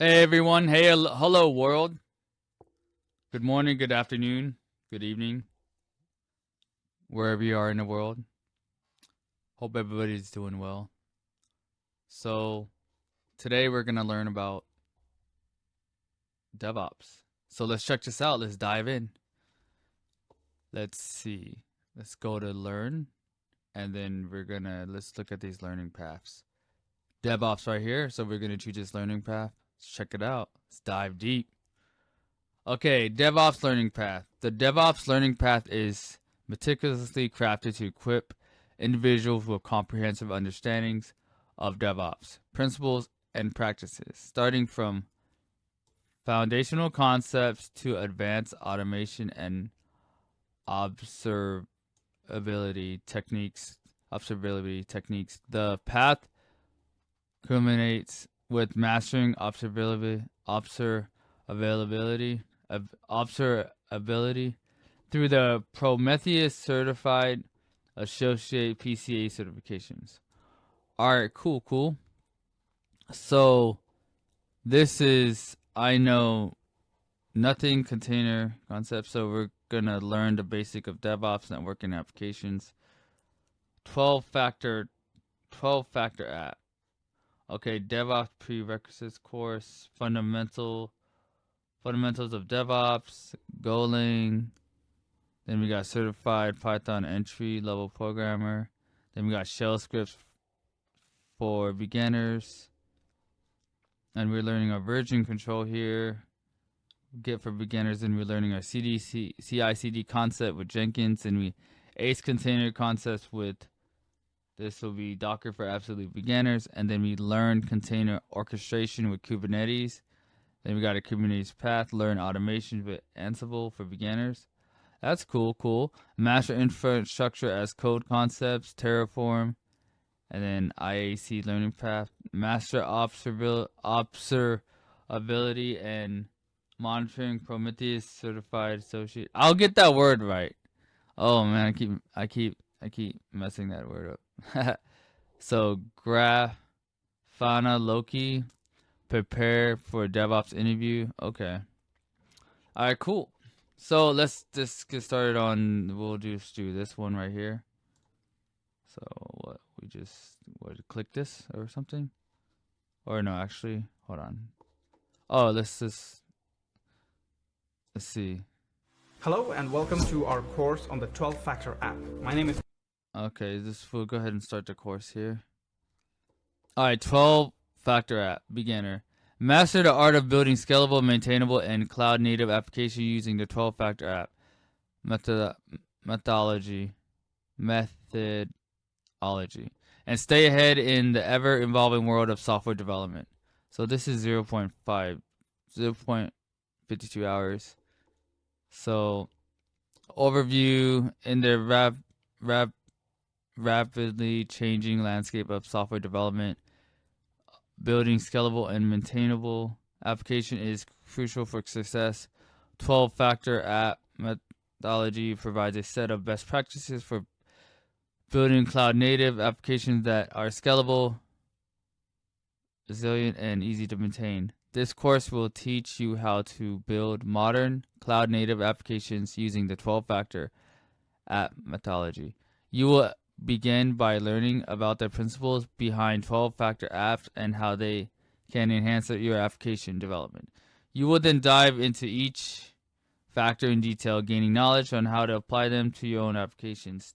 Hey everyone, hey, hello world. Good morning, good afternoon, good evening, wherever you are in the world. Hope everybody's doing well. So, today we're going to learn about DevOps. So, let's check this out. Let's dive in. Let's see. Let's go to learn, and then let's look at these learning paths. DevOps right here. So, we're going to choose this learning path. Let's check it out. Let's dive deep. Okay, DevOps learning path. The DevOps learning path is meticulously crafted to equip individuals with comprehensive understandings of DevOps principles and practices, starting from foundational concepts to advanced automation and observability techniques. The path culminates with mastering observability through the Prometheus certified associate PCA certifications. All right, cool. So I know nothing container concept, so we're gonna learn the basic of DevOps networking applications. 12-factor app. Okay, DevOps prerequisites course, fundamentals of DevOps, Golang. Then we got certified Python entry level programmer. Then we got shell scripts for beginners. And we're learning our version control here. Git for beginners, and we're learning our CI/CD concept with Jenkins, and we ACE container concepts with this will be Docker for absolute beginners, and then we learn container orchestration with Kubernetes. Then we got a Kubernetes path, learn automation with Ansible for beginners. That's cool. Master infrastructure as code concepts, Terraform, and then IAC learning path, master observability and monitoring, Prometheus certified associate. I'll get that word right. Oh man, I keep messing that word up. So Grafana Loki, prepare for DevOps interview. Okay. All right, cool. So let's just get started on. We'll just do this one right here. So what? Click this or something? Or no, actually, hold on. Oh, let's see. Hello and welcome to our course on the 12-factor app. My name is... Okay, we'll go ahead and start the course here. Alright, 12-factor app, beginner. Master the art of building scalable, maintainable, and cloud-native application using the 12-factor app. Methodology. And stay ahead in the ever-evolving world of software development. So this is 0.52 hours. So overview in the rapidly changing landscape of software development, building scalable and maintainable application is crucial for success. 12-factor app methodology provides a set of best practices for building cloud-native applications that are scalable, resilient, and easy to maintain. This course will teach you how to build modern cloud-native applications using the 12-factor app methodology. You will begin by learning about the principles behind 12-factor apps and how they can enhance your application development. You will then dive into each factor in detail, gaining knowledge on how to apply them to your own applications.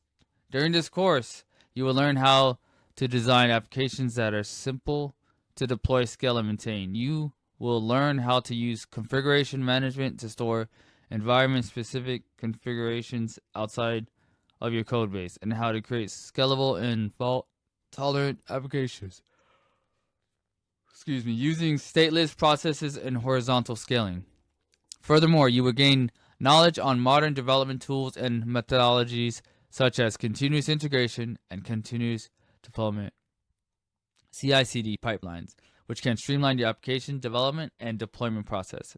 During this course, you will learn how to design applications that are simple to deploy, scale, and maintain. You will learn how to use configuration management to store environment-specific configurations outside of your code base and how to create scalable and fault-tolerant applications. Using stateless processes and horizontal scaling. Furthermore, you will gain knowledge on modern development tools and methodologies such as continuous integration and continuous deployment, CI/CD pipelines, which can streamline the application development and deployment processes.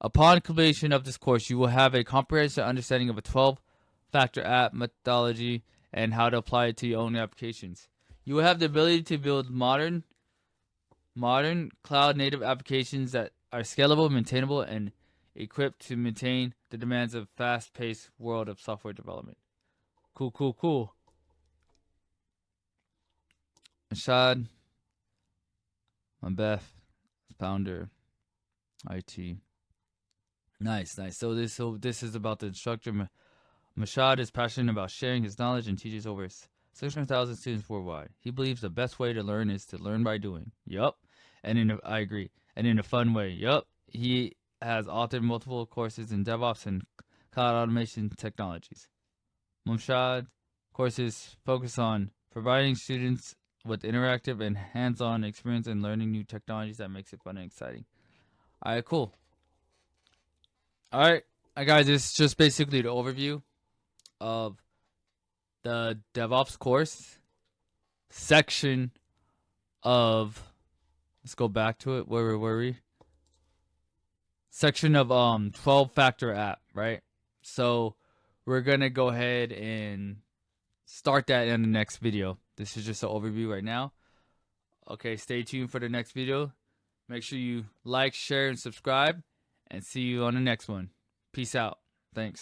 Upon completion of this course, you will have a comprehensive understanding of a 12-factor app methodology and how to apply it to your own applications. You will have the ability to build modern modern cloud-native applications that are scalable, maintainable, and equipped to maintain the demands of fast-paced world of software development. Cool, cool, cool. Rashad, Mabeth, founder, IT. Nice, nice. So this is about the instructor. Mashad is passionate about sharing his knowledge and teaches over 600,000 students worldwide. He believes the best way to learn is to learn by doing. Yup. I agree. And in a fun way. Yup. He has authored multiple courses in DevOps and cloud automation technologies. Mashad courses focus on providing students with interactive and hands-on experience in learning new technologies that makes it fun and exciting. All right, cool. All right, guys, this is just basically the overview of the DevOps course section of, let's go back to it. Where were we? Section of 12-factor app, right? So we're gonna go ahead and start that in the next video. This is just an overview right now. Okay, stay tuned for the next video. Make sure you like, share, and subscribe, and see you on the next one. Peace out. Thanks.